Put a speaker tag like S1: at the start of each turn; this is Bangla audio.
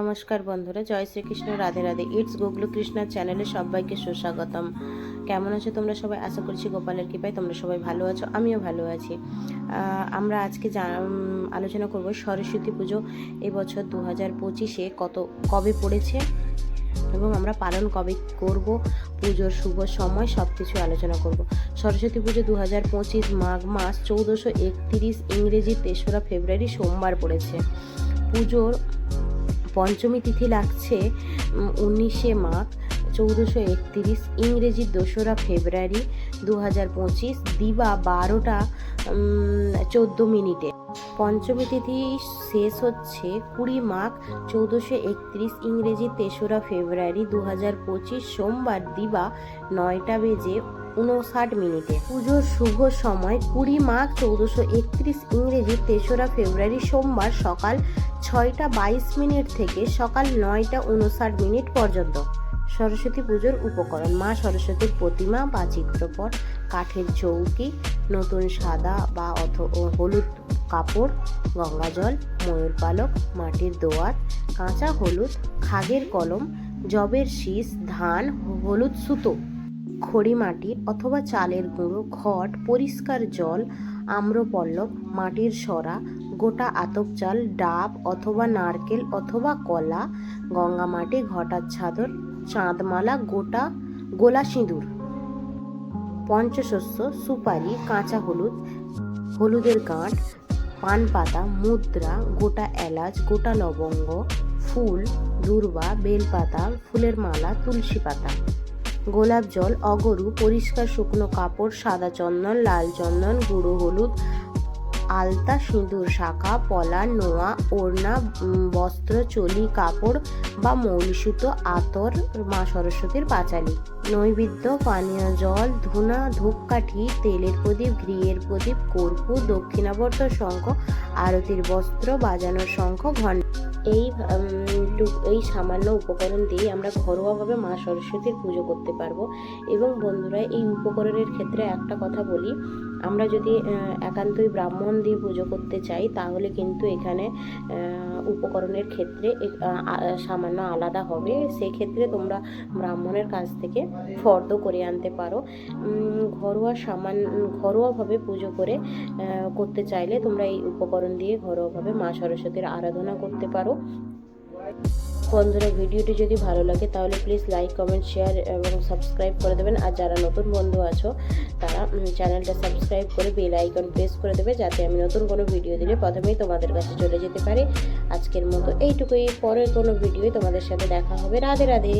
S1: নমস্কার বন্ধুরা, জয় শ্রীকৃষ্ণ, রাধে রাধে। ইটস গুগলু কৃষ্ণার চ্যানেলে সবাইকে সুস্বাগতম। কেমন আছো তোমরা সবাই? আশা করছি গোপালের কৃপায় তোমরা সবাই ভালো আছো, আমিও ভালো আছি। আমরা আজকে আলোচনা করব সরস্বতী পুজো এবছর 2025-এ কবে পড়েছে এবং আমরা পালন কবে করব, পুজোর শুভ সময় সব কিছু আলোচনা করব। সরস্বতী পুজো 2025 মাঘ মাস 1431, ইংরেজি 3রা ফেব্রুয়ারি সোমবার পড়েছে। পুজোর পঞ্চমী তিথি লাগছে 19শে মাঘ 1431, ইংরেজি 2রা ফেব্রুয়ারি 2025, দিবা 12টা 14 মিনিটে। পঞ্চমী তিথি শেষ হচ্ছে 20 মাঘ 1431, ইংরেজি 3রা ফেব্রুয়ারি 2025, সোমবার দিবা 9টা বেজে 59 মিনিটে। পুজোর শুভ সময় 20 মাঘ 1431, ইংরেজি 3রা ফেব্রুয়ারি সোমবার সকাল 6টা 22 মিনিট থেকে সকাল 9টা 59 মিনিট পর্যন্ত। সরস্বতী পুজোর উপকরণ: মা সরস্বতীর প্রতিমা বা চিত্রপট, কাঠের চৌকি, নতুন সাদা বা হলুদ কাপড়, গঙ্গাজল, ময়ূর পালক, মাটির দোয়াত, কাঁচা হলুদ, খাগের কলম, জবের শীষ, ধান, হলুদ সুতো, খড়ি মাটির অথবা চালের গুঁড়ো, ঘট, পরিষ্কার জল, আম্রপল্লব, মাটির সরা, গোটা আতপ চাল, ডাব অথবা নারকেল অথবা কলা, গঙ্গা মাটি, ঘটার চাদর, চাঁদমালা, গোলা সিঁদুর, পঞ্চশস্য, সুপারি, কাঁচা হলুদ, হলুদের গাঁট, পান পাতা, মুদ্রা, গোটা এলাচ, গোটা লবঙ্গ, ফুল, দূর্বা, বেলপাতা, ফুলের মালা, তুলসী পাতা, গোলাপ জল, অগরু, পরিষ্কার শুকনো কাপড়, সাদা চন্দন, লাল চন্দন, গুঁড়ো হলুদ, আলতা, সিঁদুর, শাখা, পলা, নোয়া, ওড়না, বস্ত্র, চলি, কাপড় বা মৌলি সুতো, আতর, মা সরস্বতীর পাঁচালী, নৈবেদ্য, পানীয় জল, ধূনা, ধূপকাঠি, তেলের প্রদীপ, ঘিয়ের প্রদীপ, কর্পূর, দক্ষিণাবর্ত, শঙ্খ, আরতির বস্ত্র, বাজানোর শঙ্খ, ঘণ্টা। এই সামান্য উপকরণ দিয়ে আমরা ঘরোয়াভাবে মা সরস্বতীর পুজো করতে পারবো। এবং বন্ধুরা, এই উপকরণের ক্ষেত্রে একটা কথা বলি, আমরা যদি একান্তই ব্রাহ্মণ দিয়ে পুজো করতে চাই তাহলে কিন্তু এখানে উপকরণের ক্ষেত্রে সামান্য আলাদা হবে। সেক্ষেত্রে তোমরা ব্রাহ্মণের কাছ থেকে ফর্দ করে আনতে পারো। ঘরোয়াভাবে পুজো করতে চাইলে তোমরা এই উপকরণ দিয়ে ঘরোয়াভাবে মা সরস্বতীর আরাধনা করতে পারো। বন্ধুরা, ভিডিওটি যদি ভালো লাগে তাহলে প্লিজ লাইক, কমেন্ট, শেয়ার এবং সাবস্ক্রাইব করে দেবেন। আর যারা নতুন বন্ধু আছো তারা চ্যানেলটা সাবস্ক্রাইব করে বেল আইকন প্রেস করে দেবে, যাতে আমি নতুন কোনো ভিডিও দিলে প্রথমেই তোমাদের কাছে চলে যেতে পারে। আজকের মতো এইটুকুই, পরের কোনো ভিডিও তোমাদের সাথে দেখা হবে। রাধে রাধে।